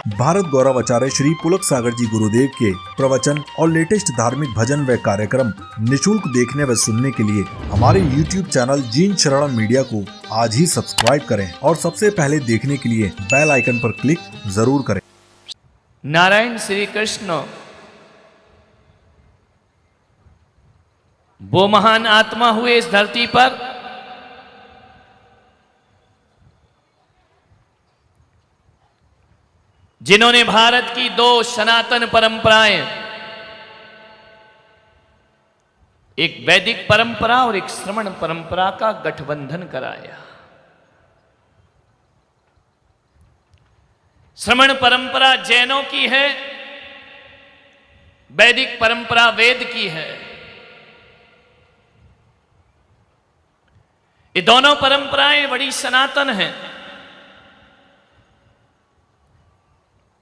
भारत गौरव आचार्य श्री पुलक सागर जी गुरुदेव के प्रवचन और लेटेस्ट धार्मिक भजन व कार्यक्रम निशुल्क देखने व सुनने के लिए हमारे YouTube चैनल जीन शरणम मीडिया को आज ही सब्सक्राइब करें और सबसे पहले देखने के लिए बेल आइकन पर क्लिक जरूर करें। नारायण श्री कृष्ण वो महान आत्मा हुए इस धरती पर जिन्होंने भारत की दो सनातन परंपराएं, एक वैदिक परंपरा और एक श्रमण परंपरा का गठबंधन कराया। श्रमण परंपरा जैनों की है, वैदिक परंपरा वेद की है। ये दोनों परंपराएं बड़ी सनातन हैं।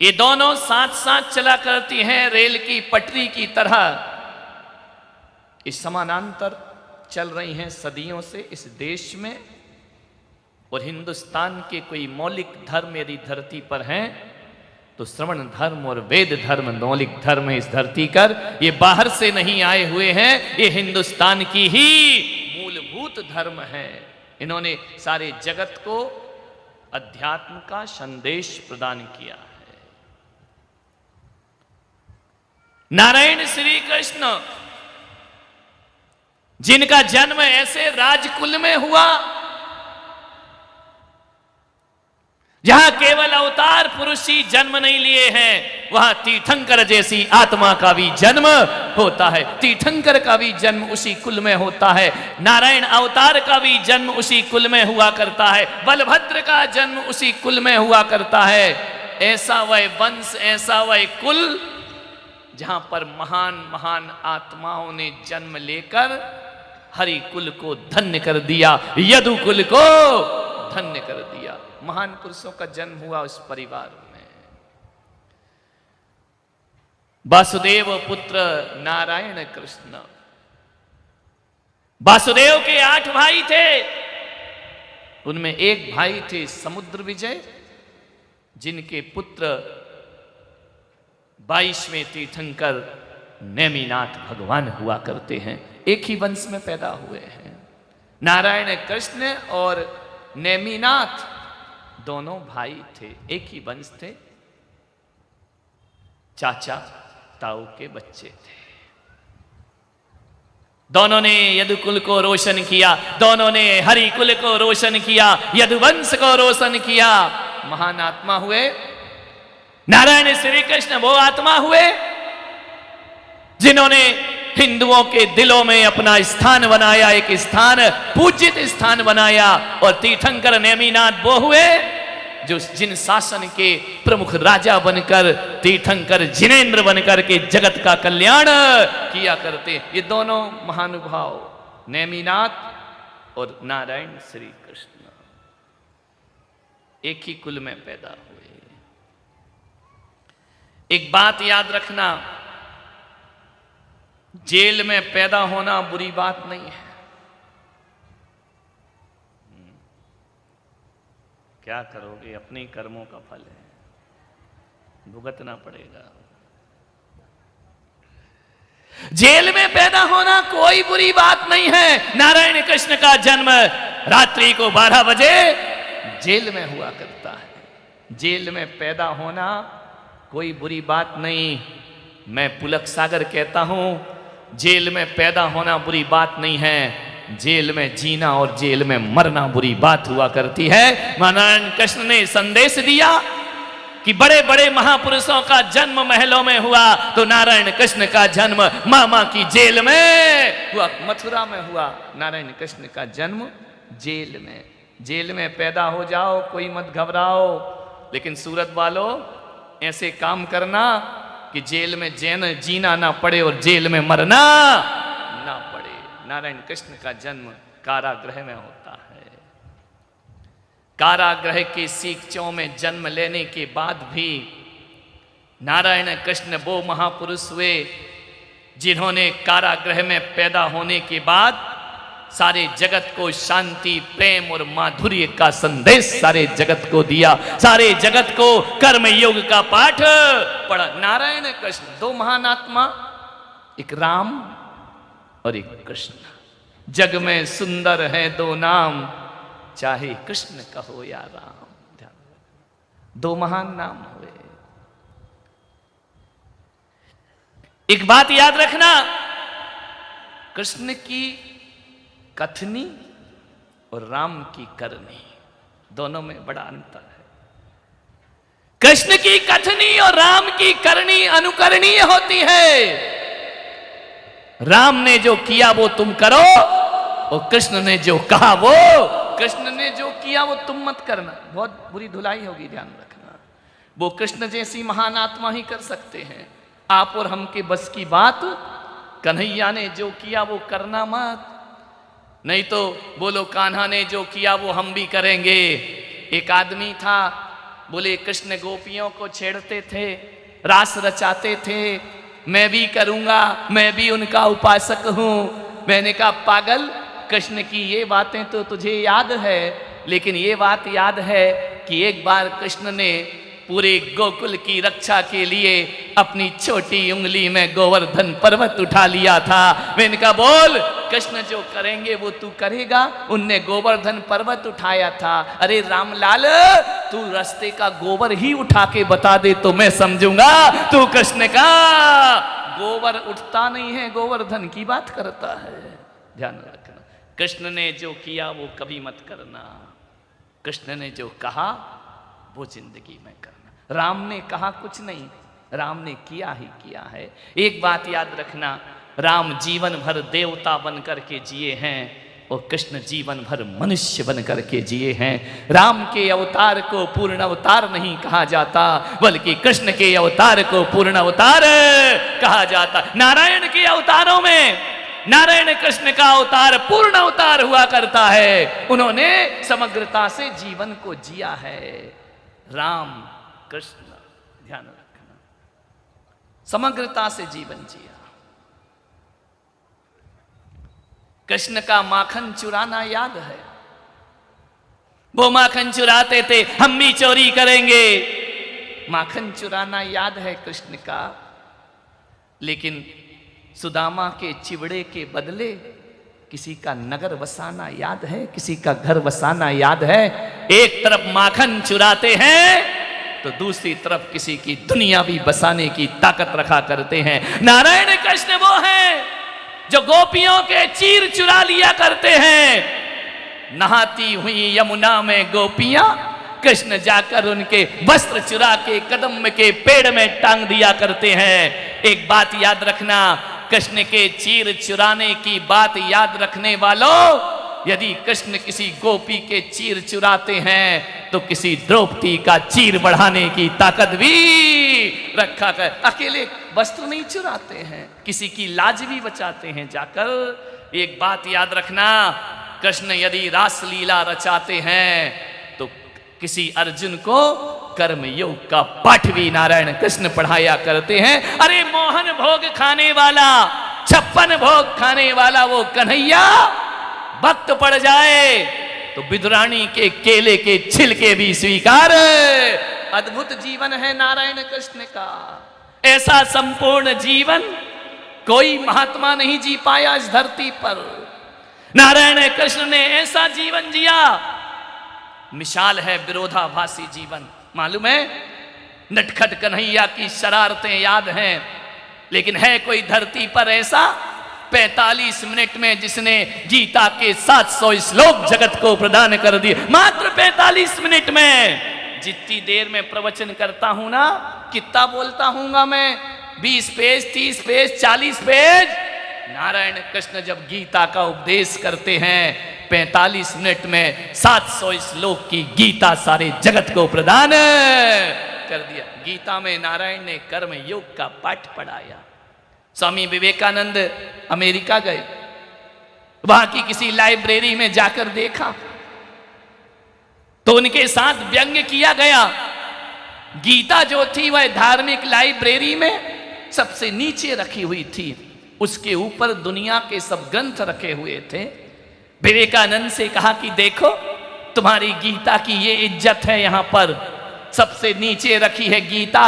ये दोनों साथ साथ चला करती हैं, रेल की पटरी की तरह। इस समानांतर चल रही हैं सदियों से इस देश में। और हिंदुस्तान के कोई मौलिक धर्म यदि धरती पर हैं तो श्रवण धर्म और वेद धर्म मौलिक धर्म इस धरती पर। ये बाहर से नहीं आए हुए हैं, ये हिंदुस्तान की ही मूलभूत धर्म है। इन्होंने सारे जगत को अध्यात्म का संदेश प्रदान किया है। नारायण श्री कृष्ण जिनका जन्म ऐसे राजकुल में हुआ जहां केवल अवतार पुरुष ही जन्म नहीं लिए हैं, वहां तीर्थंकर जैसी आत्मा का भी जन्म होता है। तीर्थंकर का भी जन्म उसी कुल में होता है। नारायण अवतार का भी जन्म उसी कुल में हुआ करता है। बलभद्र का जन्म उसी कुल में हुआ करता है। ऐसा वह वंश, ऐसा वह कुल जहां पर महान महान आत्माओं ने जन्म लेकर हरि कुल को धन्य कर दिया, यदु कुल को धन्य कर दिया। महान पुरुषों का जन्म हुआ उस परिवार में। वासुदेव पुत्र नारायण कृष्ण। वासुदेव के 8 भाई थे, उनमें एक भाई थे समुद्र विजय, जिनके पुत्र 22वें तीर्थंकर नेमिनाथ भगवान हुआ करते हैं। एक ही वंश में पैदा हुए हैं। नारायण कृष्ण और नेमिनाथ दोनों भाई थे, एक ही वंश थे, चाचा ताऊ के बच्चे थे। दोनों ने यदुकुल को रोशन किया, दोनों ने हरिकुल को रोशन किया, यदुवंश को रोशन किया। महान आत्मा हुए। नारायण श्री कृष्ण वो आत्मा हुए जिन्होंने हिंदुओं के दिलों में अपना स्थान बनाया, एक स्थान, पूजित स्थान बनाया। और तीर्थंकर नेमिनाथ वो हुए जो जिन शासन के प्रमुख राजा बनकर, तीर्थंकर जिनेंद्र बनकर के जगत का कल्याण किया करते। ये दोनों महानुभाव नेमिनाथ और नारायण श्री कृष्ण एक ही कुल में पैदा हुए। एक बात याद रखना, जेल में पैदा होना बुरी बात नहीं है। क्या करोगे, अपने कर्मों का फल है, भुगतना पड़ेगा। जेल में पैदा होना कोई बुरी बात नहीं है। नारायण कृष्ण का जन्म रात्रि को 12 बजे जेल में हुआ करता है। जेल में पैदा होना कोई बुरी बात नहीं। मैं पुलक सागर कहता हूं, जेल में पैदा होना बुरी बात नहीं है। जेल में जीना और जेल में मरना बुरी बात हुआ करती है। नारायण कृष्ण ने संदेश दिया कि बड़े बड़े महापुरुषों का जन्म महलों में हुआ, तो नारायण कृष्ण का जन्म मामा की जेल में हुआ, मथुरा में हुआ। नारायण कृष्ण का जन्म जेल में। जेल में पैदा हो जाओ, कोई मत घबराओ, लेकिन सूरत वालों ऐसे काम करना कि जेल में जीना ना पड़े और जेल में मरना ना पड़े। नारायण कृष्ण का जन्म कारागृह में होता है। कारागृह के सीकचों में जन्म लेने के बाद भी नारायण कृष्ण वो महापुरुष हुए जिन्होंने कारागृह में पैदा होने के बाद सारे जगत को शांति, प्रेम और माधुर्य का संदेश सारे जगत को दिया, सारे जगत को कर्म योग का पाठ पढ़ा। नारायण कृष्ण, दो महान आत्मा, एक राम और एक कृष्ण। जग में सुंदर है दो नाम, चाहे कृष्ण कहो या राम। दो महान नाम हुए। एक बात याद रखना, कृष्ण की कथनी और राम की करनी, दोनों में बड़ा अंतर है। कृष्ण की कथनी और राम की करनी अनुकरणीय होती है। राम ने जो किया वो तुम करो, और कृष्ण ने जो कहा वो, कृष्ण ने जो किया वो तुम मत करना। बहुत बुरी धुलाई होगी, ध्यान रखना। वो कृष्ण जैसी महान आत्मा ही कर सकते हैं, आप और हम के बस की बात। कन्हैया ने जो किया वो करना मत, नहीं तो बोलो कान्हा ने जो किया वो हम भी करेंगे। एक आदमी था, बोले कृष्ण गोपियों को छेड़ते थे, रास रचाते थे, मैं भी करूंगा, मैं भी उनका उपासक हूं। मैंने कहा पागल, कृष्ण की ये बातें तो तुझे याद है, लेकिन ये बात याद है कि एक बार कृष्ण ने पूरे गोकुल की रक्षा के लिए अपनी छोटी उंगली में गोवर्धन पर्वत उठा लिया था। मैंने कहा बोल, कृष्ण जो करेंगे वो तू करेगा। उनने गोवर्धन पर्वत उठाया था। अरे रामलाल, तू रास्ते का गोबर ही उठा के बता दे तो मैं समझूंगा तू कृष्ण का। गोबर उठता नहीं है, गोवर्धन की बात करता है। ध्यान रखना, कृष्ण ने जो किया वो कभी मत करना, कृष्ण ने जो कहा वो जिंदगी में करना। राम ने कहा कुछ नहीं, राम ने किया ही किया है। एक बात याद रखना, राम जीवन भर देवता बन करके जिए हैं और कृष्ण जीवन भर मनुष्य बन करके जिए हैं। राम के अवतार को पूर्ण अवतार नहीं कहा जाता, बल्कि कृष्ण के अवतार को पूर्ण अवतार कहा जाता। नारायण के अवतारों में नारायण कृष्ण का अवतार पूर्ण अवतार हुआ करता है। उन्होंने समग्रता से जीवन को जिया है। राम कृष्ण, ध्यान रखना, समग्रता से जीवन जिया। कृष्ण का माखन चुराना याद है, वो माखन चुराते थे, हम भी चोरी करेंगे। माखन चुराना याद है कृष्ण का, लेकिन सुदामा के चिवड़े के बदले किसी का नगर बसाना याद है, किसी का घर बसाना याद है। एक तरफ माखन चुराते हैं तो दूसरी तरफ किसी की दुनिया भी बसाने की ताकत रखा करते हैं। नारायण कृष्ण वो हैं जो गोपियों के चीर चुरा लिया करते हैं। नहाती हुई यमुना में गोपियां, कृष्ण जाकर उनके वस्त्र चुरा के कदम के पेड़ में टांग दिया करते हैं। एक बात याद रखना, कृष्ण के चीर चुराने की बात याद रखने वालों, यदि कृष्ण किसी गोपी के चीर चुराते हैं तो किसी द्रौपदी का चीर बढ़ाने की ताकत भी रखा कर। अकेले वस्त्र नहीं चुराते हैं, किसी की लाज भी बचाते हैं जाकर। एक बात याद रखना, कृष्ण यदि रास लीला रचाते हैं तो किसी अर्जुन को कर्म योग का पाठ भी नारायण कृष्ण पढ़ाया करते हैं। अरे मोहन भोग खाने वाला, 56 भोग खाने वाला वो कन्हैया वक्त पड़ जाए तो विदुरानी के केले के छिलके भी स्वीकार। अद्भुत जीवन है नारायण कृष्ण का। ऐसा संपूर्ण जीवन कोई महात्मा नहीं जी पाया इस धरती पर। नारायण कृष्ण ने ऐसा जीवन जिया, मिसाल है विरोधाभासी जीवन। मालूम है, नटखट कन्हैया की शरारतें याद हैं, लेकिन है कोई धरती पर ऐसा 45 मिनट में जिसने गीता के 700 श्लोक जगत को प्रदान कर दिए। मात्र 45 मिनट में। जितनी देर में प्रवचन करता हूं ना, कितना बोलता हूंगा मैं, 20 page, 30 page, 40 page. Narayan Krishna जब गीता का उपदेश करते हैं 45 मिनट में 700 श्लोक की गीता सारे जगत को प्रदान कर दिया। गीता में नारायण ने कर्म योग का पाठ पढ़ाया। स्वामी विवेकानंद अमेरिका गए, वहां की किसी लाइब्रेरी में जाकर देखा तो उनके साथ व्यंग्य किया गया। गीता जो थी वह धार्मिक लाइब्रेरी में सबसे नीचे रखी हुई थी, उसके ऊपर दुनिया के सब ग्रंथ रखे हुए थे। विवेकानंद से कहा कि देखो तुम्हारी गीता की ये इज्जत है, यहां पर सबसे नीचे रखी है गीता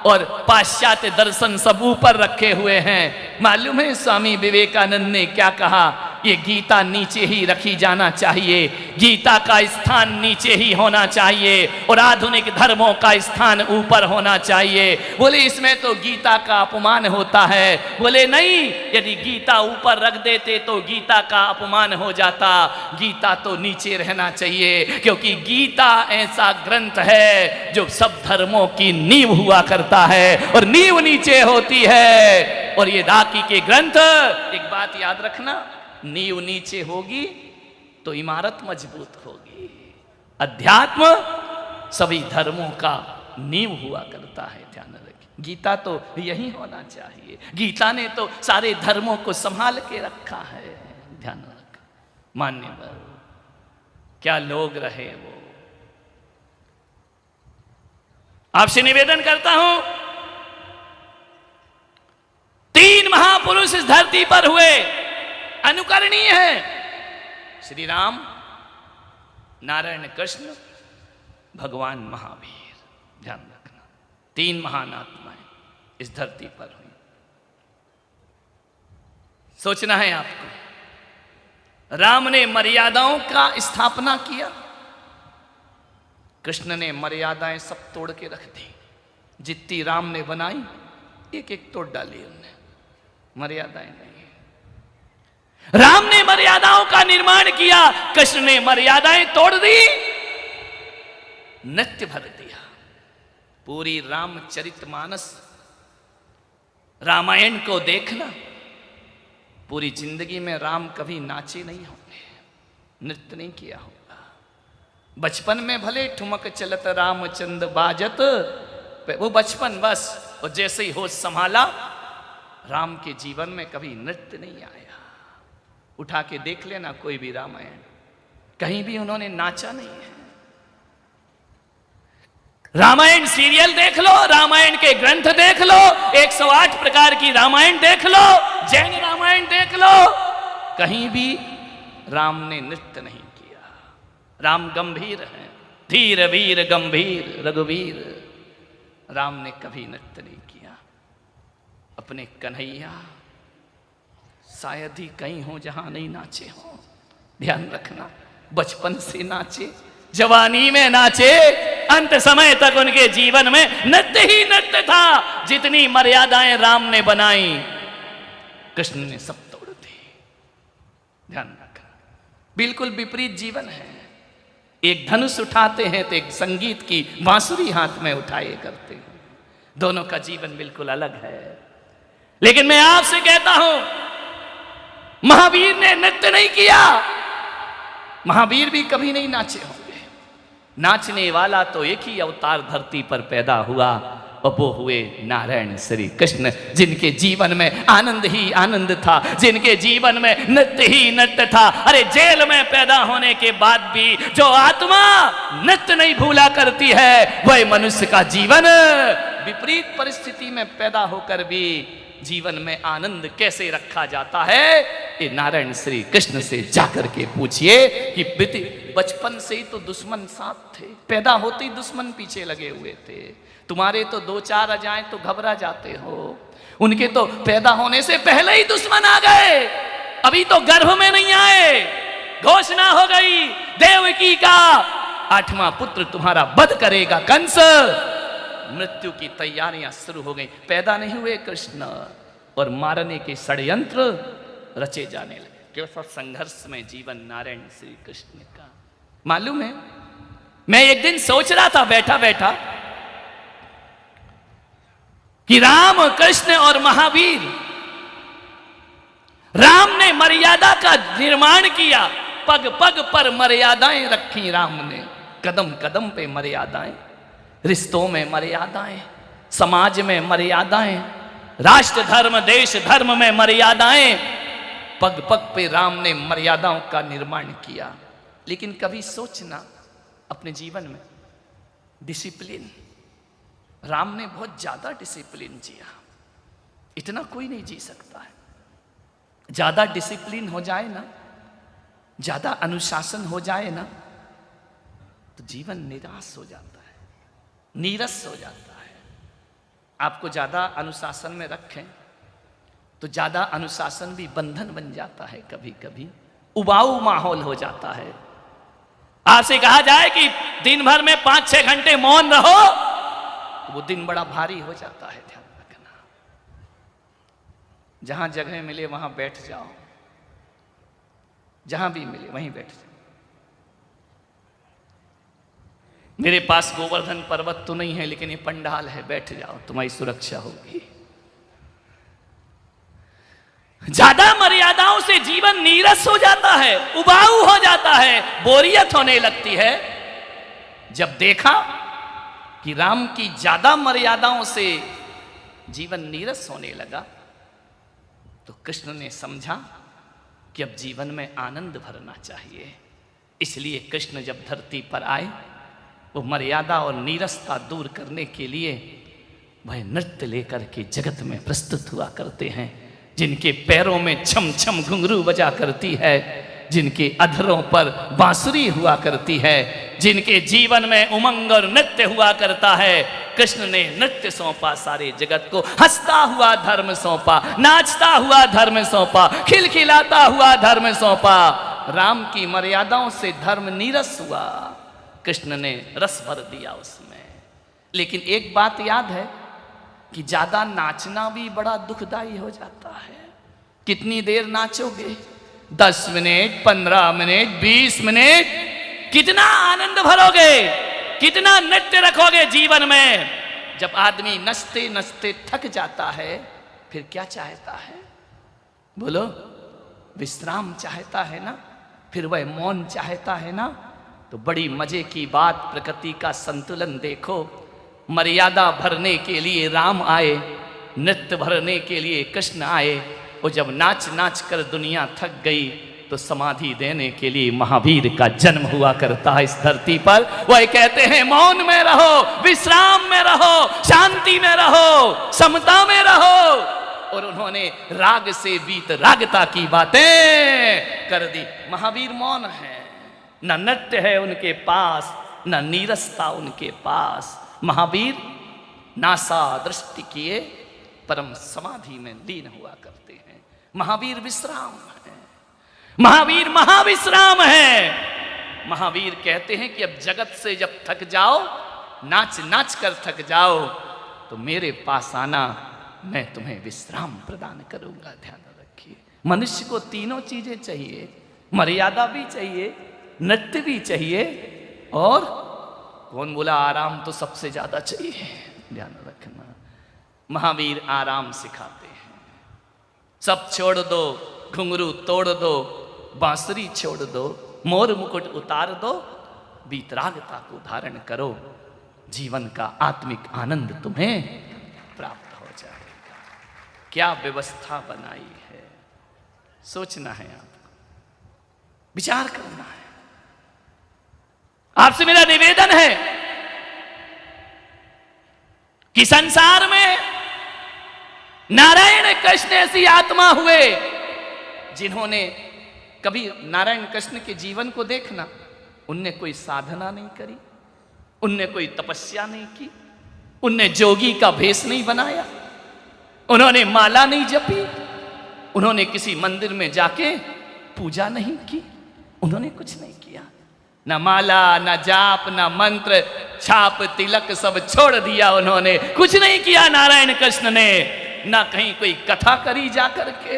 और पाश्चात्य दर्शन सब ऊपर रखे हुए हैं। मालूम है स्वामी विवेकानंद ने क्या कहा? ये गीता नीचे ही रखी जाना चाहिए, गीता का स्थान नीचे ही होना चाहिए और आधुनिक धर्मों का स्थान ऊपर होना चाहिए। बोले इसमें तो गीता का अपमान होता है। बोले नहीं, यदि गीता ऊपर रख देते तो गीता का अपमान हो जाता, गीता तो नीचे रहना चाहिए, क्योंकि गीता ऐसा ग्रंथ है जो सब धर्मों की नींव हुआ करता है और नींव नीचे होती है। और ये बाकी के ग्रंथ, एक बात याद रखना, नींव नीचे होगी तो इमारत मजबूत होगी। अध्यात्म सभी धर्मों का नींव हुआ करता है, ध्यान रखें। गीता तो यही होना चाहिए। गीता ने तो सारे धर्मों को संभाल के रखा है, ध्यान रखें। मान्यवर क्या लोग रहे वो। आपसे निवेदन करता हूं, 3 महापुरुष इस धरती पर हुए, अनुकरणीय है। श्री राम, नारायण कृष्ण, भगवान महावीर। ध्यान रखना, 3 महान आत्माएं इस धरती पर हुई। सोचना है आपको। राम ने मर्यादाओं का स्थापना किया, कृष्ण ने मर्यादाएं सब तोड़ के रख दी। जितनी राम ने बनाई एक एक तोड़ डाली उन्हें, मर्यादाएं नहीं। राम ने मर्यादाओं का निर्माण किया, कृष्ण ने मर्यादाएं तोड़ दी, नृत्य भर दिया। पूरी रामचरितमानस रामायण को देखना, पूरी जिंदगी में राम कभी नाचे नहीं होंगे, नृत्य नहीं किया होगा। बचपन में भले ठुमक चलत रामचंद्र बाजत, वो बचपन बस, और जैसे ही होश संभाला राम के जीवन में कभी नृत्य नहीं आया। उठा के देख लेना कोई भी रामायण, कहीं भी उन्होंने नाचा नहीं है। रामायण सीरियल देख लो, रामायण के ग्रंथ देख लो, 108 प्रकार की रामायण देख लो, जैन रामायण देख लो, कहीं भी राम ने नृत्य नहीं किया। राम गंभीर है, धीर वीर गंभीर रघुवीर। राम ने कभी नृत्य नहीं किया। अपने कन्हैया शायद ही कहीं हो जहां नहीं नाचे हो। ध्यान रखना, बचपन से नाचे, जवानी में नाचे, अंत समय तक उनके जीवन में नृत्य ही नृत्य था। जितनी मर्यादाएं राम ने बनाई, कृष्ण ने सब तोड़ दी। ध्यान रखना, बिल्कुल विपरीत जीवन है। एक धनुष उठाते हैं तो एक संगीत की बांसुरी हाथ में उठाए करते हैं। दोनों का जीवन बिल्कुल अलग है। लेकिन मैं आपसे कहता हूं, महावीर ने नृत्य नहीं किया, महावीर भी कभी नहीं नाचे होंगे। नाचने वाला तो एक ही अवतार धरती पर पैदा हुआ, और वो हुए नारायण श्री कृष्ण, जिनके जीवन में आनंद ही आनंद था, जिनके जीवन में नृत्य ही नृत्य था। अरे जेल में पैदा होने के बाद भी जो आत्मा नृत्य नहीं भूला करती है, वह मनुष्य का जीवन विपरीत परिस्थिति में पैदा होकर भी जीवन में आनंद कैसे रखा जाता है, ये नारायण श्री कृष्ण से जाकर के पूछिए। कि बचपन से ही तो दुश्मन साथ थे, पैदा होते ही दुश्मन पीछे लगे हुए थे। तुम्हारे तो 2-4 आ जाएं तो घबरा जाते हो, उनके तो पैदा होने से पहले ही दुश्मन आ गए, अभी तो गर्भ में नहीं आए। घोषणा हो गई देवकी का 8वां पुत्र तुम्हारा वध करेगा कंस। मृत्यु की तैयारियां शुरू हो गई। पैदा नहीं हुए कृष्ण और मारने के षड्यंत्र रचे जाने लगे। कैसा संघर्ष में जीवन नारायण श्री कृष्ण का। मालूम है, मैं एक दिन सोच रहा था बैठा बैठा कि राम कृष्ण और महावीर, राम ने मर्यादा का निर्माण किया, पग पग पर मर्यादाएं रखी राम ने, कदम कदम पे मर्यादाएं, रिश्तों में मर्यादाएं, समाज में मर्यादाएं, राष्ट्र धर्म देश धर्म में मर्यादाएं, पग पग पे राम ने मर्यादाओं का निर्माण किया। लेकिन कभी सोचना अपने जीवन में डिसिप्लिन, राम ने बहुत ज्यादा डिसिप्लिन जिया, इतना कोई नहीं जी सकता है। ज्यादा डिसिप्लिन हो जाए ना, ज्यादा अनुशासन हो जाए ना तो जीवन निराश हो जाता है, नीरस हो जाता है। आपको ज्यादा अनुशासन में रखें तो ज्यादा अनुशासन भी बंधन बन जाता है, कभी कभी उबाऊ माहौल हो जाता है। आपसे कहा जाए कि दिन भर में 5-6 घंटे मौन रहो तो वो दिन बड़ा भारी हो जाता है। ध्यान रखना, जहां जगह मिले वहां बैठ जाओ, जहां भी मिले वहीं बैठ जाओ। मेरे पास गोवर्धन पर्वत तो नहीं है, लेकिन ये पंडाल है, बैठ जाओ, तुम्हारी सुरक्षा होगी। ज्यादा मर्यादाओं से जीवन नीरस हो जाता है, उबाऊ हो जाता है, बोरियत होने लगती है। जब देखा कि राम की ज्यादा मर्यादाओं से जीवन नीरस होने लगा तो कृष्ण ने समझा कि अब जीवन में आनंद भरना चाहिए। इसलिए कृष्ण जब धरती पर आए, वो मर्यादा और नीरसता दूर करने के लिए वह नृत्य लेकर के जगत में प्रस्तुत हुआ करते हैं। जिनके पैरों में छम छम घुंघरू बजा करती है, जिनके अधरों पर बांसुरी हुआ करती है, जिनके जीवन में उमंग और नृत्य हुआ करता है। कृष्ण ने नृत्य सौंपा सारे जगत को, हंसता हुआ धर्म सौंपा, नाचता हुआ धर्म सौंपा, खिलखिलाता हुआ धर्म सौंपा। राम की मर्यादाओं से धर्म नीरस हुआ, कृष्ण ने रस भर दिया उसमें। लेकिन एक बात याद है कि ज्यादा नाचना भी बड़ा दुखदाई हो जाता है। कितनी देर नाचोगे? 10 मिनट, 15 मिनट, 20 मिनट? कितना आनंद भरोगे? कितना नृत्य रखोगे जीवन में? जब आदमी नचते नचते थक जाता है फिर क्या चाहता है? बोलो, विश्राम चाहता है ना, फिर वह मौन चाहता है ना। तो बड़ी मजे की बात, प्रकृति का संतुलन देखो। मर्यादा भरने के लिए राम आए, नृत्य भरने के लिए कृष्ण आए। वो जब नाच नाच कर दुनिया थक गई तो समाधि देने के लिए महावीर का जन्म हुआ करता है इस धरती पर। वह कहते हैं मौन में रहो, विश्राम में रहो, शांति में रहो, समता में रहो। और उन्होंने राग से बीत रागता की बातें कर दी। महावीर मौन है, न नृत्य है उनके पास, न नीरसता उनके पास। महावीर नासा दृष्टि किए परम समाधि में लीन हुआ करते हैं। महावीर विश्राम है, महावीर महाविश्राम है। महावीर कहते हैं कि अब जगत से जब थक जाओ, नाच नाच कर थक जाओ, तो मेरे पास आना, मैं तुम्हें विश्राम प्रदान करूंगा। ध्यान रखिए, मनुष्य को तीनों चीजें चाहिए, मर्यादा भी चाहिए, नृत्य भी चाहिए, और कौन बोला आराम तो सबसे ज्यादा चाहिए। ध्यान रखना, महावीर आराम सिखाते हैं। सब छोड़ दो, घुंघरू तोड़ दो, बांसुरी छोड़ दो, मोर मुकुट उतार दो, वीतरागता को धारण करो। जीवन का आत्मिक आनंद तुम्हें प्राप्त हो जाएगा। क्या व्यवस्था बनाई है, सोचना है आपको, विचार करना है। आपसे मेरा निवेदन है कि संसार में नारायण कृष्ण ऐसी आत्मा हुए जिन्होंने कभी, नारायण कृष्ण के जीवन को देखना, उनने कोई साधना नहीं करी, उनने कोई तपस्या नहीं की, उनने जोगी का भेष नहीं बनाया, उन्होंने माला नहीं जपी, उन्होंने किसी मंदिर में जाके पूजा नहीं की, उन्होंने कुछ नहीं किया। न माला, न जाप, न मंत्र, छाप तिलक सब छोड़ दिया उन्होंने, कुछ नहीं किया नारायण कृष्ण ने। न कहीं कोई कथा करी जा करके,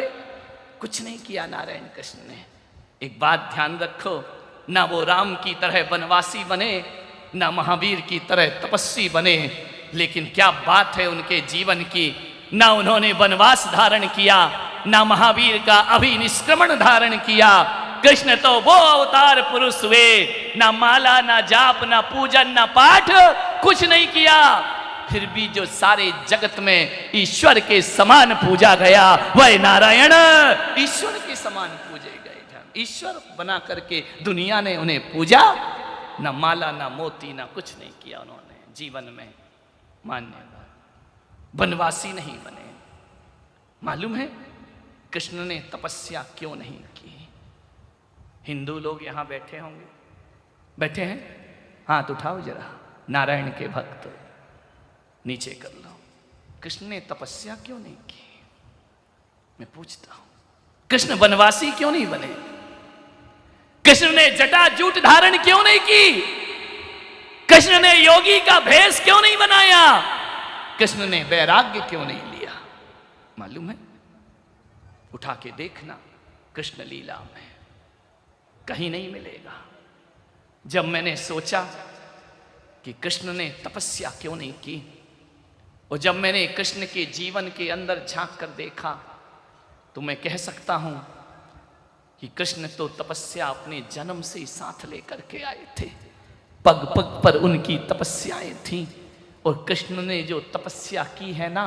कुछ नहीं किया नारायण कृष्ण ने। एक बात ध्यान रखो, ना वो राम की तरह वनवासी बने, ना महावीर की तरह तपस्वी बने, लेकिन क्या बात है उनके जीवन की। ना उन्होंने वनवास धारण किया, ना महावीर का अभिनिष्क्रमण धारण किया। कृष्ण तो वो अवतार पुरुष हुए, ना माला, ना जाप, ना पूजन, ना पाठ, कुछ नहीं किया। फिर भी जो सारे जगत में ईश्वर के समान पूजा गया, वह नारायण ईश्वर के समान पूजे गए। ईश्वर बना करके दुनिया ने उन्हें पूजा। ना माला, ना मोती, ना कुछ नहीं किया उन्होंने जीवन में। मान्यता, वनवासी नहीं बने। मालूम है कृष्ण ने तपस्या क्यों नहीं की? हिंदू लोग यहां बैठे होंगे, बैठे हैं, हाथ उठाओ जरा, नारायण के भक्त नीचे कर लो। कृष्ण ने तपस्या क्यों नहीं की? मैं पूछता हूं, कृष्ण वनवासी क्यों नहीं बने? कृष्ण ने जटा जूट धारण क्यों नहीं की? कृष्ण ने योगी का भेष क्यों नहीं बनाया? कृष्ण ने वैराग्य क्यों नहीं लिया? मालूम है? उठा के देखना, कृष्ण लीला में कहीं नहीं मिलेगा। जब मैंने सोचा कि कृष्ण ने तपस्या क्यों नहीं की, और जब मैंने कृष्ण के जीवन के अंदर झांक कर देखा, तो मैं कह सकता हूं कि कृष्ण तो तपस्या अपने जन्म से ही साथ लेकर के आए थे। पग पग पर उनकी तपस्याएं थीं, और कृष्ण ने जो तपस्या की है ना,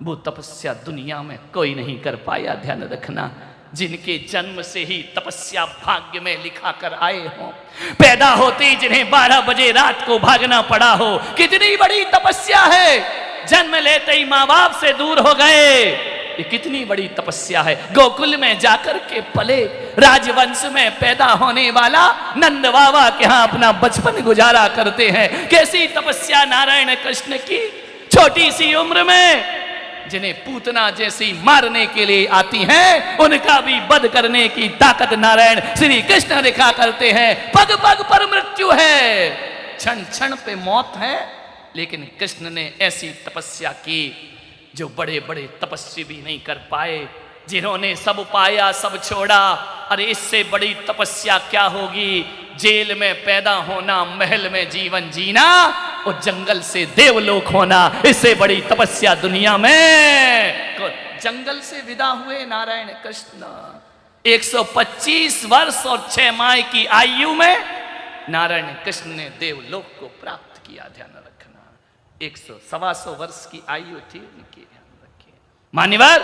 वो तपस्या दुनिया में कोई नहीं कर पाया। ध्यान रखना, जिनके जन्म से ही तपस्या भाग्य में लिखा कर आए हो, पैदा होते ही जिन्हें 12 बजे रात को भागना पड़ा हो, कितनी बड़ी तपस्या है। जन्म लेते ही माँ बाप से दूर हो गए, ये कितनी बड़ी तपस्या है। गोकुल में जाकर के पले, राजवंश में पैदा होने वाला, नंद बाबा के यहाँ अपना बचपन गुजारा करते हैं। कैसी तपस्या नारायण कृष्ण की, छोटी सी उम्र में जिन्हें पूतना जैसी मारने के लिए आती हैं, उनका भी वध करने की ताकत नारायण श्री कृष्ण दिखा करते हैं। पग पग पर मृत्यु है, क्षण क्षण पे मौत है, लेकिन कृष्ण ने ऐसी तपस्या की जो बड़े बड़े तपस्वी भी नहीं कर पाए। जिन्होंने सब पाया सब छोड़ा, अरे इससे बड़ी तपस्या क्या होगी? जेल में पैदा होना, महल में जीवन जीना, और जंगल से देवलोक होना, इससे बड़ी तपस्या दुनिया में। जंगल से विदा हुए नारायण कृष्ण 125 वर्ष और 6 माह की आयु में नारायण कृष्ण ने देवलोक को प्राप्त किया। ध्यान रखना, 100-125 वर्ष की आयु थी उनकी। ध्यान रखिए मान्यवर,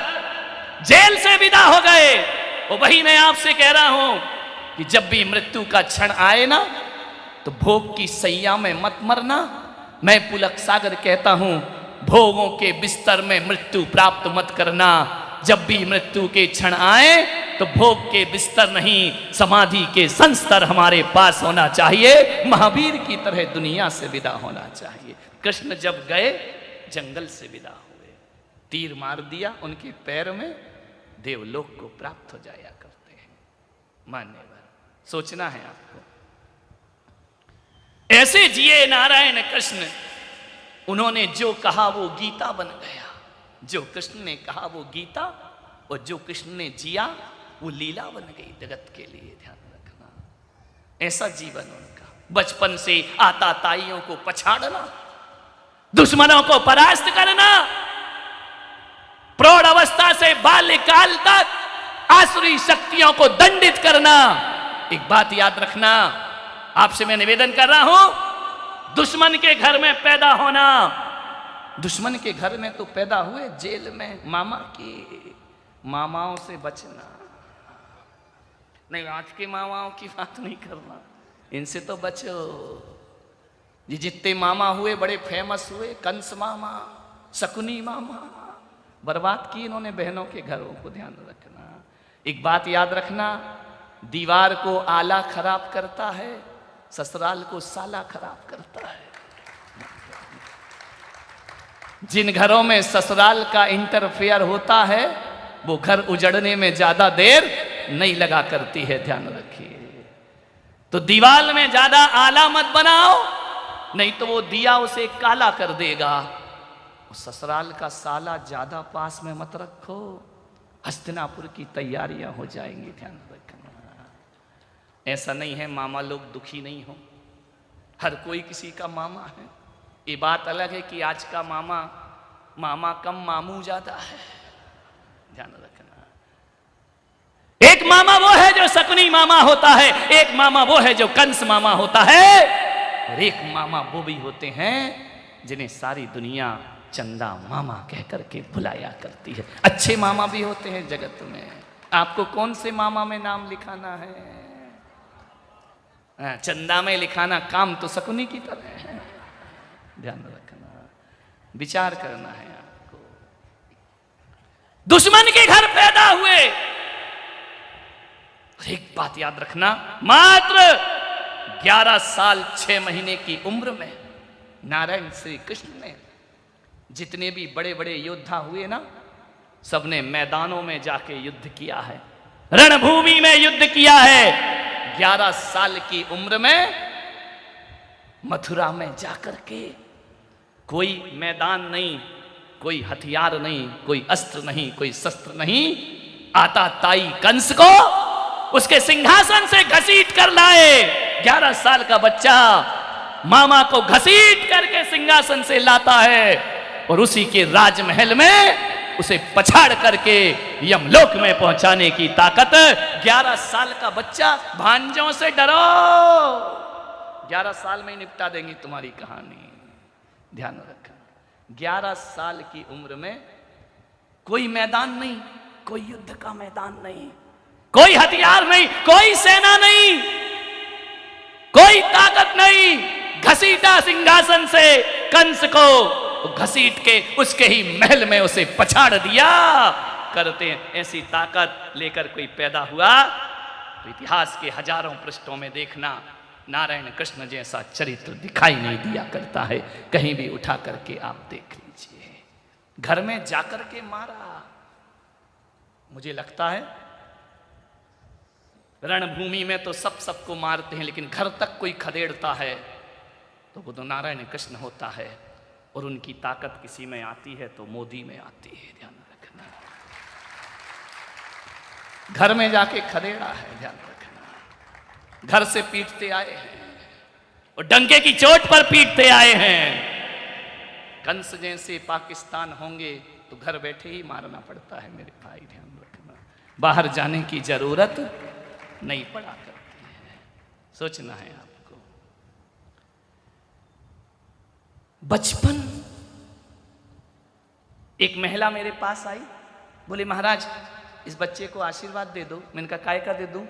जेल से विदा हो गए। और वही मैं आपसे कह रहा हूं कि जब भी मृत्यु का क्षण आए ना, तो भोग की सैया में मत मरना। मैं पुलक सागर कहता हूं, भोगों के बिस्तर में मृत्यु प्राप्त मत करना। जब भी मृत्यु के क्षण आए, तो भोग के बिस्तर नहीं, समाधि के संस्तर हमारे पास होना चाहिए। महावीर की तरह दुनिया से विदा होना चाहिए। कृष्ण जब गए, जंगल से विदा हुए, तीर मार दिया उनके पैर में, देवलोक को प्राप्त हो जाया करते हैं। मान्यवर, सोचना है आपको। ऐसे जिए नारायण कृष्ण, उन्होंने जो कहा वो गीता बन गया। जो कृष्ण ने कहा वो गीता, और जो कृष्ण ने जिया वो लीला बन गई जगत के लिए। ध्यान रखना, ऐसा जीवन उनका। बचपन से आताताइयों को पछाड़ना, दुश्मनों को परास्त करना, प्रौढ़ अवस्था से बाल्यकाल तक आसुरी शक्तियों को दंडित करना। एक बात याद रखना, आपसे मैं निवेदन कर रहा हूं, दुश्मन के घर में पैदा होना। दुश्मन के घर में तो पैदा हुए, जेल में मामा की, मामाओं से बचना। नहीं, आज के मामाओं की बात नहीं करना, इनसे तो बचो। ये जितने मामा हुए बड़े फेमस हुए, कंस मामा, शकुनी मामा, बर्बाद की इन्होंने बहनों के घरों को। ध्यान रखना, एक बात याद रखना, दीवार को आला खराब करता है, ससुराल को साला खराब करता है। जिन घरों में ससुराल का इंटरफेयर होता है, वो घर उजड़ने में ज्यादा देर नहीं लगा करती है। ध्यान रखिए। तो दीवार में ज्यादा आला मत बनाओ, नहीं तो वो दिया उसे काला कर देगा। ससुराल का साला ज्यादा पास में मत रखो, हस्तिनापुर की तैयारियां हो जाएंगी। ध्यान रखना, ऐसा नहीं है मामा लोग दुखी नहीं हो, हर कोई किसी का मामा है। ये बात अलग है कि आज का मामा कम मामू ज्यादा है। ध्यान रखना, एक मामा वो है जो शकुनी मामा होता है, एक मामा वो है जो कंस मामा होता है, और एक मामा वो भी होते हैं जिन्हें सारी दुनिया चंदा मामा कह करके बुलाया करती है। अच्छे मामा भी होते हैं जगत में। आपको कौन से मामा में नाम लिखाना है? चंदा में लिखाना काम तो शकुनी की तरह है। ध्यान रखना, विचार करना है आपको। दुश्मन के घर पैदा हुए, एक एक बात याद रखना, मात्र 11 साल 6 महीने की उम्र में नारायण श्री कृष्ण ने जितने भी बड़े बड़े योद्धा हुए ना, सबने मैदानों में जाके युद्ध किया है, रणभूमि में युद्ध किया है। 11 साल की उम्र में मथुरा में जाकर के कोई मैदान नहीं, कोई हथियार नहीं, कोई अस्त्र नहीं, कोई शस्त्र नहीं, आता ताई कंस को उसके सिंहासन से घसीट कर लाए। 11 साल का बच्चा मामा को घसीट करके सिंहासन से लाता है और उसी के राजमहल में उसे पछाड़ करके यमलोक में पहुंचाने की ताकत। 11 साल का बच्चा, भांजों से डरो, 11 साल में ही निपटा देंगी तुम्हारी कहानी, ध्यान रखना। 11 साल की उम्र में कोई मैदान नहीं, कोई युद्ध का मैदान नहीं, कोई हथियार नहीं, कोई सेना नहीं, कोई ताकत नहीं, घसीटा सिंहासन से कंस को, घसीट के उसके ही महल में उसे पछाड़ दिया। करते हैं ऐसी ताकत लेकर कोई पैदा हुआ तो इतिहास के हजारों पृष्ठों में देखना नारायण कृष्ण जैसा चरित्र दिखाई नहीं दिया करता है। कहीं भी उठा करके आप देख लीजिए, घर में जाकर के मारा। मुझे लगता है रणभूमि में तो सब सबको मारते हैं, लेकिन घर तक कोई खदेड़ता है तो वो तो नारायण कृष्ण होता है। और उनकी ताकत किसी में आती है तो मोदी में आती है, ध्यान रखना। घर में जाके खदेड़ा है, ध्यान रखना। घर से पीटते आए हैं और डंके की चोट पर पीटते आए हैं। कंस जैसे पाकिस्तान होंगे तो घर बैठे ही मारना पड़ता है मेरे भाई, ध्यान रखना। बाहर जाने की जरूरत नहीं पड़ा करती है, सोचना है आपको। बचपन, एक महिला मेरे पास आई, बोली महाराज इस बच्चे को आशीर्वाद दे दो। मैंने कहा काय का दे दूं?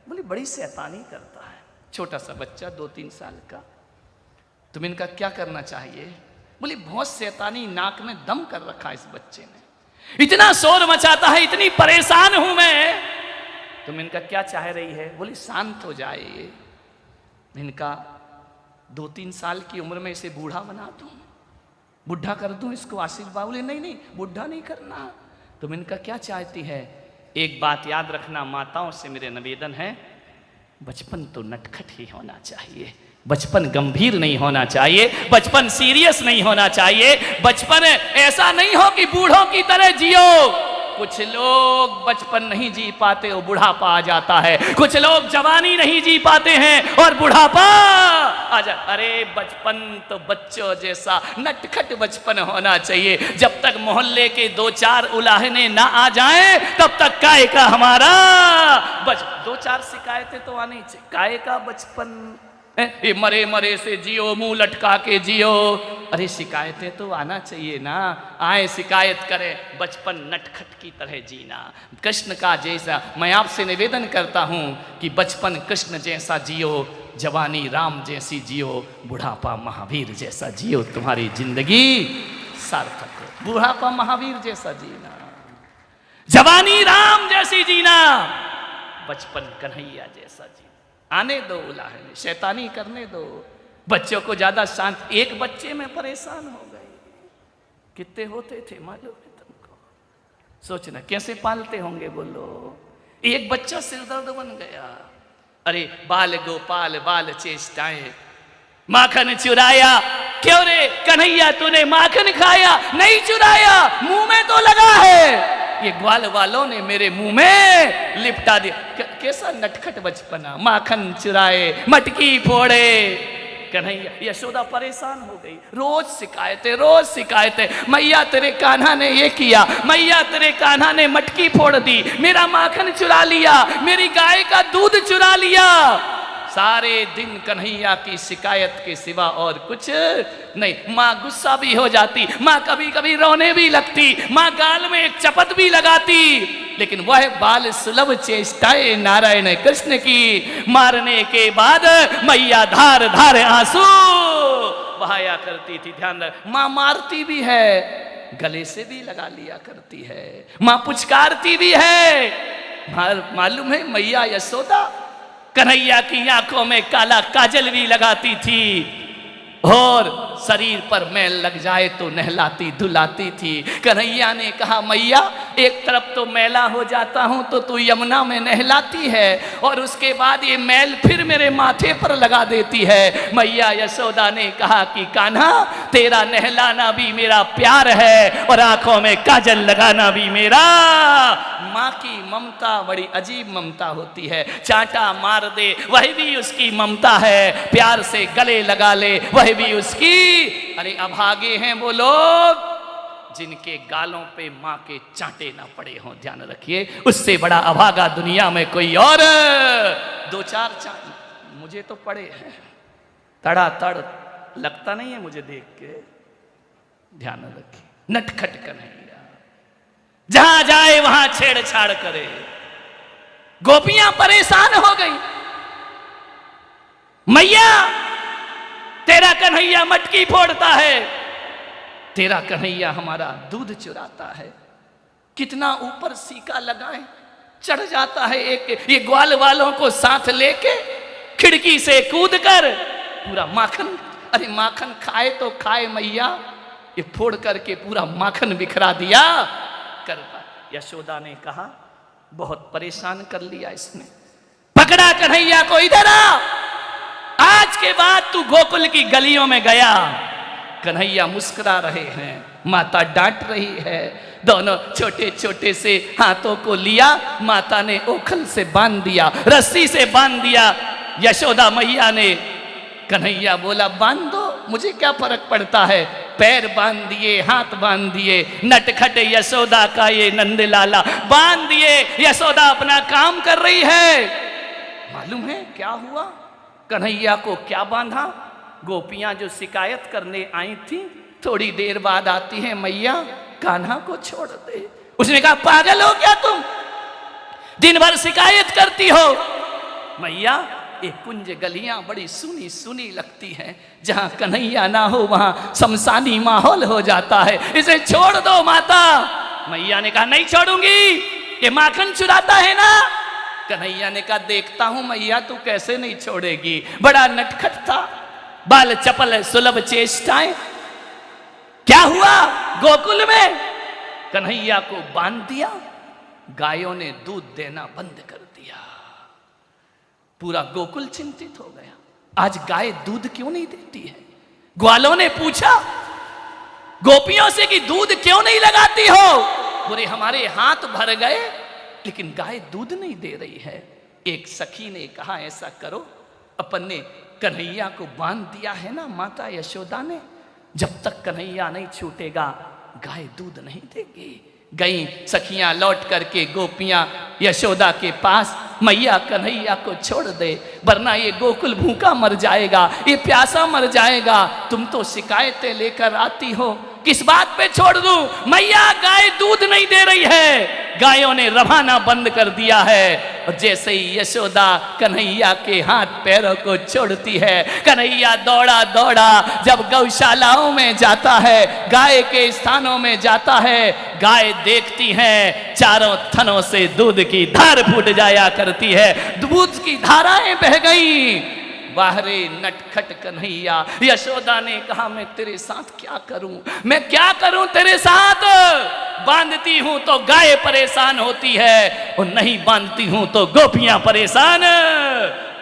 बोली बड़ी शैतानी करता है, छोटा सा बच्चा 2-3 साल का। तो मैंने कहा क्या करना चाहिए? बोली बहुत शैतानी, नाक में दम कर रखा इस बच्चे ने, इतना शोर मचाता है, इतनी परेशान हूं मैं। तो मैंने कहा क्या चाह रही है? बोली शांत हो जाए ये। मैंने कहा 2-3 साल की उम्र में इसे बूढ़ा बना दूं, बुढ़ा कर दूं इसको, आशीर्वाद। बोले नहीं नहीं बुढ़ा नहीं करना। तो मैंने कहा क्या चाहती है? एक बात याद रखना, माताओं से मेरे निवेदन है, बचपन तो नटखट ही होना चाहिए, बचपन गंभीर नहीं होना चाहिए, बचपन सीरियस नहीं होना चाहिए, बचपन ऐसा नहीं हो कि बूढ़ों की तरह जियो। कुछ लोग बचपन नहीं जी पाते और बुढ़ापा आ जाता है, कुछ लोग जवानी नहीं जी पाते हैं और बुढ़ापा आ जा। अरे बचपन तो बच्चों जैसा नटखट बचपन होना चाहिए। जब तक मोहल्ले के 2-4 उलाहने ना आ जाएं तब तक काय का हमारा 2-4 शिकायतें तो आनी चाहिए। काय का बचपन, ये मरे मरे से जियो, मुंह लटका के जियो। अरे शिकायतें तो आना चाहिए ना, आए शिकायत करें। बचपन नटखट की तरह जीना, कृष्ण का जैसा। मैं आपसे निवेदन करता हूं कि बचपन कृष्ण जैसा जियो, जवानी राम जैसी जियो, बुढ़ापा महावीर जैसा जियो, तुम्हारी जिंदगी सार्थक हो। बुढ़ापा महावीर जैसा जीना, जवानी राम जैसी जीना, बचपन कन्हैया जैसा जीना। आने दो उलाहने, शैतानी करने दो, बच्चों को ज्यादा शांत। एक बच्चे में परेशान हो गए, कितने होते थे मालूम है तुमको? सोचना कैसे पालते होंगे, बोलो। एक बच्चा सिरदर्द बन गया। अरे बाल गोपाल बाल चेष्टाएं, माखन चुराया। क्यों रे कन्हैया तूने माखन खाया? नहीं चुराया, मुंह में तो लगा है। ये ग्वाल वालों ने मेरे मुंह में लिपटा दिया। कैसा नटखट बचपना, माखन चुराए, मटकी फोड़े। कन्हैया, यशोदा परेशान हो गई, रोज शिकायतें। मैया तेरे कान्हा ने ये किया, मैया तेरे कान्हा ने मटकी फोड़ दी, मेरा माखन चुरा लिया, मेरी गाय का दूध चुरा लिया। सारे दिन कन्हैया की शिकायत के सिवा और कुछ नहीं। माँ गुस्सा भी हो जाती, माँ कभी कभी रोने भी लगती, माँ गाल में एक चपत भी लगाती, लेकिन वह बाल सुलभ चेष्टाएं नारायण कृष्ण की। मारने के बाद मैया धार धार आंसू बहाया करती थी। ध्यान रख, माँ मारती भी है, गले से भी लगा लिया करती है, माँ पुचकारती भी है, मालूम है मैया यशोदा कन्हैया की आंखों में काला काजल भी लगाती थी और शरीर पर मैल लग जाए तो नहलाती धुलाती थी। कन्हैया ने कहा मैया एक तरफ तो मैला हो जाता हूं तो तू यमुना में नहलाती है और उसके बाद ये मैल फिर मेरे माथे पर लगा देती है। मैया यशोदा ने कहा कि कान्हा तेरा नहलाना भी मेरा प्यार है और आंखों में काजल लगाना भी मेरा। माँ की ममता बड़ी अजीब ममता होती है। चांटा मार दे वही भी उसकी ममता है, प्यार से गले लगा ले वही भी उसकी। अरे अभागे हैं वो लोग जिनके गालों पे माँ के चांटे ना पड़े हों, ध्यान रखिए। उससे बड़ा अभागा दुनिया में कोई और। दो चार चांटे मुझे तो पड़े हैं, तड़ातड़ लगता नहीं है मुझे देख के, ध्यान रखिए। नटखट कन्हैया जहां जाए वहां छेड़छाड़ करे। गोपियां परेशान हो गई, मैया तेरा कन्हैया मटकी फोड़ता है, तेरा कन्हैया हमारा दूध चुराता है। कितना ऊपर सीका लगाए चढ़ जाता है एक। ये ग्वाल वालों को साथ लेके खिड़की से कूदकर पूरा माखन, अरे माखन खाए तो खाए मैया, ये फोड़ करके पूरा माखन बिखरा दिया। यशोदा ने कहा बहुत परेशान कर लिया इसने, पकड़ा कन्हैया को, इधर आ, आज के बाद तू गोकुल की गलियों में गया। कन्हैया मुस्कुरा रहे हैं, माता डांट रही है। दोनों छोटे छोटे से हाथों को लिया, माता ने ओखल से बांध दिया, रस्सी से बांध दिया। यशोदा मैया ने, कन्हैया बोला बांध दो, मुझे क्या फर्क पड़ता है। पैर बांध दिए, हाथ बांध दिए। नटखट यशोदा का ये नंदलाला बांध दिए। यशोदा अपना काम कर रही है। मालूम है क्या हुआ, कन्हैया को क्या बांधा। गोपियां जो शिकायत करने आई थी थोड़ी देर बाद आती है, मैया कान्हा को छोड़ दे। उसने कहा पागल हो क्या तुम, दिन भर शिकायत करती हो। मैया ये कुंज गलियां बड़ी सुनी सुनी लगती हैं, जहां कन्हैया ना हो वहां शमशानी माहौल हो जाता है, इसे छोड़ दो माता। मैया ने कहा नहीं छोड़ूंगी, ये माखन चुराता है ना। कन्हैया ने कहा देखता हूं मैया तू कैसे नहीं छोड़ेगी। बड़ा नटखट था, बाल चपल सुलभ चेष्टाएं। क्या हुआ गोकुल में, कन्हैया को बांध दिया, गायों ने दूध देना बंद कर दिया। पूरा गोकुल चिंतित हो गया, आज गाय दूध क्यों नहीं देती है। ग्वालों ने पूछा गोपियों से कि दूध क्यों नहीं लगाती हो। बोले हमारे हाथ भर गए लेकिन गाय दूध नहीं दे रही है। एक सखी ने कहा ऐसा करो, अपन ने कन्हैया को बांध दिया है ना माता यशोदा ने, जब तक कन्हैया नहीं छूटेगा गाय दूध नहीं देगी। गई सखियां लौट करके गोपियां यशोदा के पास, मैया कन्हैया को छोड़ दे वरना ये गोकुल भूखा मर जाएगा, ये प्यासा मर जाएगा। तुम तो शिकायतें लेकर आती हो, किस बात पे छोड़ दूं। मैया गाय दूध नहीं दे रही है, गायों ने रवाना बंद कर दिया है। और जैसे ही यशोदा कन्हैया के हाथ पैरों को छोड़ती है, कन्हैया दौड़ा दौड़ा जब गौशालाओं में जाता है, गाय के स्थानों में जाता है, गाय देखती हैं चारों थनों से दूध की धार फूट जाया करती है, दूध की धाराएं बह गई। बाहरे नटखट कन्हैया। यशोदा ने कहा मैं तेरे साथ क्या करूं, मैं क्या करूं तेरे साथ। बांधती हूं तो गाय परेशान होती है और नहीं बांधती हूं तो गोपियां परेशान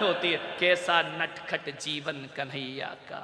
होती है। कैसा नटखट जीवन कन्हैया का।